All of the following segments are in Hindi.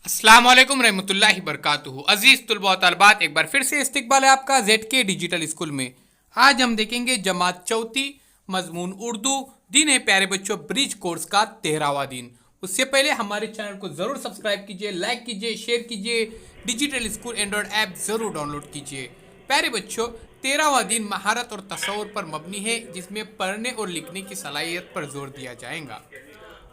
अस्सलाम वालेकुम रहमतुल्लाहि बरकातुहू। अजीज़ तुलबा व तालिबात, एक बार फिर से इस्तकबाल है आपका ZK डिजिटल स्कूल में। आज हम देखेंगे जमात चौथी मजमून उर्दू दिन है प्यारे बच्चों ब्रिज कोर्स का 13वां दिन। उससे पहले हमारे चैनल को ज़रूर सब्सक्राइब कीजिए, लाइक कीजिए, शेयर कीजिए, डिजिटल स्कूल एंड्रॉयड ऐप ज़रूर डाउनलोड कीजिए। प्यारे बच्चों, 13वां दिन महारत और तसव्वुर पर मबनी है, जिसमें पढ़ने और लिखने की सलाहियत पर जोर दिया जाएगा।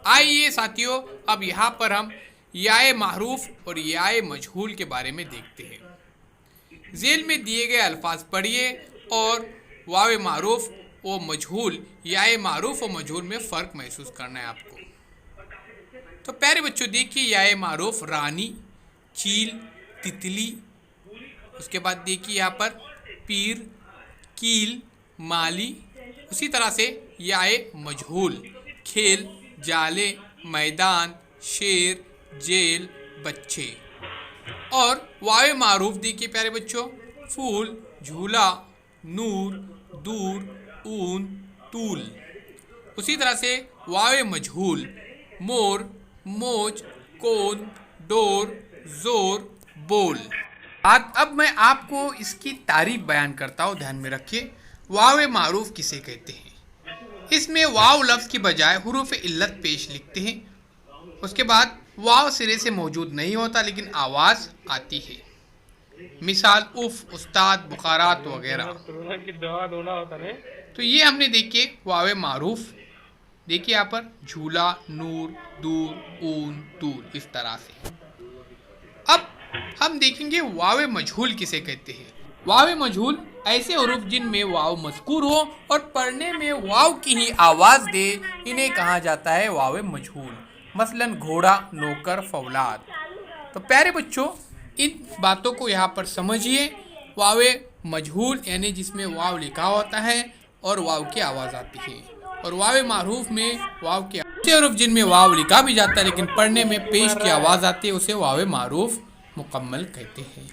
आइए साथियों, अब यहाँ पर हम याए मारूफ और याए मजहूल के बारे में देखते हैं। झेल में दिए गए अल्फाज पढ़िए और वावे मारूफ व मजहूल, याए मारूफ व मजहूल में फ़र्क महसूस करना है आपको। तो प्यारे बच्चों देखिए, याए मारूफ रानी, चील, तितली। उसके बाद देखिए यहाँ पर पीर, कील, माली। उसी तरह से याए मजहूल खेल, जाले, मैदान, शेर, जेल, बच्चे। और वावे मारूफ देखिए प्यारे बच्चों, फूल, झूला, नूर, दूर, ऊन, तूल। उसी तरह से वावे मजहूल मोर, मोज, कोन, डोर, जोर, बोल। अब मैं आपको इसकी तारीफ बयान करता हूँ, ध्यान में रखिए। वावे मारूफ किसे कहते हैं? इसमें वाव लफ्ज़ की बजाय हुरूफ इल्लत पेश लिखते हैं। उसके बाद वाव सिरे से मौजूद नहीं होता, लेकिन आवाज़ आती है। मिसाल उफ, उस्ताद, बुखारात वगैरह। तो ये हमने देखिए वावे मारूफ। देखिए यहाँ पर झूला, नूर, दूर, ऊन, तूल, इस तरह से। अब हम देखेंगे वावे मजहूल किसे कहते हैं। वावे मजहूल ऐसे हरूफ जिनमें वाव मज़कूर हो और पढ़ने में वाव की ही आवाज़ दे, इन्हें कहा जाता है वावे मजहूल। मसलन घोड़ा, नौकर, फौलाद। तो प्यारे बच्चों, इन बातों को यहाँ पर समझिए। वावे मजहूल यानी जिसमें वाव लिखा होता है और वाव की आवाज़ आती है, और वावे मारूफ में वाव के हरूफ जिनमें वाव लिखा भी जाता है लेकिन पढ़ने में पेश की आवाज़ आती है, उसे वावे मारूफ मुकम्मल कहते हैं।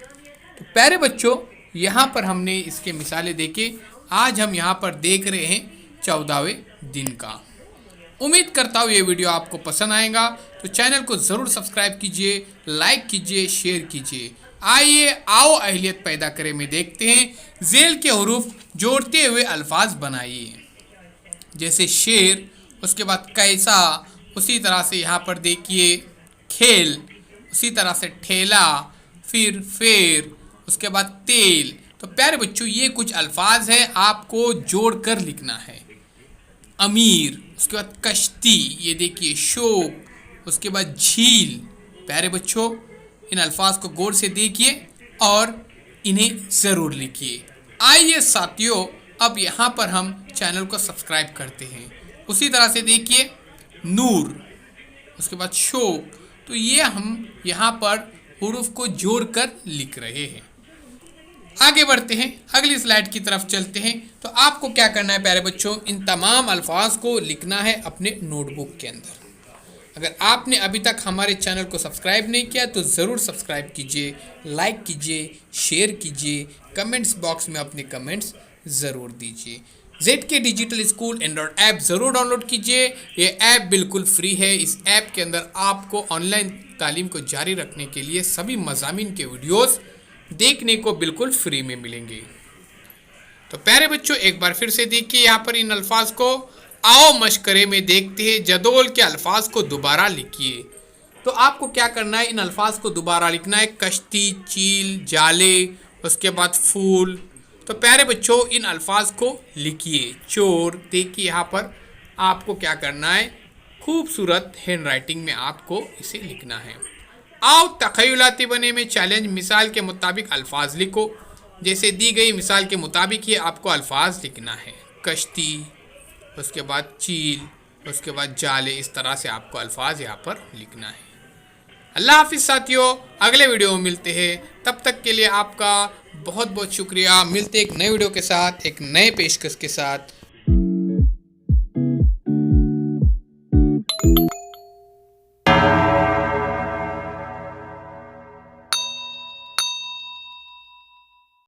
तो प्यारे बच्चों, यहाँ पर हमने इसके मिसालें देखे। आज हम यहाँ पर देख रहे हैं 14वें दिन का। उम्मीद करता हूँ ये वीडियो आपको पसंद आएगा, तो चैनल को ज़रूर सब्सक्राइब कीजिए, लाइक कीजिए, शेयर कीजिए। आइए आओ अहलियत पैदा करें में देखते हैं। झेल के हरूफ जोड़ते हुए अल्फाज बनाइए, जैसे शेर, उसके बाद कैसा, उसी तरह से यहाँ पर देखिए खेल, उसी तरह से ठेला, फिर फेर, उसके बाद तेल। तो प्यारे बच्चों, ये कुछ अल्फाज हैं, आपको जोड़कर लिखना है। अमीर, उसके बाद कश्ती, ये देखिए शोक, उसके बाद झील। प्यारे बच्चों, इन अल्फाज को गौर से देखिए और इन्हें ज़रूर लिखिए। आइए साथियों, अब यहाँ पर हम चैनल को सब्सक्राइब करते हैं। उसी तरह से देखिए नूर, उसके बाद शोक। तो ये हम यहाँ पर हुरूफ को जोड़कर लिख रहे हैं। आगे बढ़ते हैं, अगली स्लाइड की तरफ चलते हैं। तो आपको क्या करना है प्यारे बच्चों, इन तमाम अल्फाज को लिखना है अपने नोटबुक के अंदर। अगर आपने अभी तक हमारे चैनल को सब्सक्राइब नहीं किया तो ज़रूर सब्सक्राइब कीजिए, लाइक कीजिए, शेयर कीजिए, कमेंट्स बॉक्स में अपने कमेंट्स ज़रूर दीजिए। ZK digital school Android app ज़रूर डाउनलोड कीजिए। ये ऐप बिल्कुल फ्री है। इस ऐप के अंदर आपको ऑनलाइन तालीम को जारी रखने के लिए सभी मज़ामीन के वीडियोस देखने को बिल्कुल फ्री में मिलेंगे। तो प्यारे बच्चों, एक बार फिर से देखिए यहाँ पर इन अल्फाज को। आओ मशकरे में देखते हैं। जदोल के अल्फाज को दोबारा लिखिए। तो आपको क्या करना है, इन अल्फाज को दोबारा लिखना है। कश्ती, चील, जाले, उसके बाद फूल। तो प्यारे बच्चों, इन अल्फाज को लिखिए। चोर, देखिए यहाँ पर आपको क्या करना है, खूबसूरत हैंड राइटिंग में आपको इसे लिखना है। आओ तख़य्युलाती बने में चैलेंज, मिसाल के मुताबिक अल्फाज लिखो। जैसे दी गई मिसाल के मुताबिक ही आपको अल्फाज लिखना है। कश्ती, उसके बाद चील, उसके बाद जाले, इस तरह से आपको अल्फाज यहाँ पर लिखना है। अल्लाह हाफिज़ साथियों, अगले वीडियो में मिलते हैं। तब तक के लिए आपका बहुत बहुत शुक्रिया। मिलते एक नए वीडियो के साथ, एक नए पेशकश के साथ।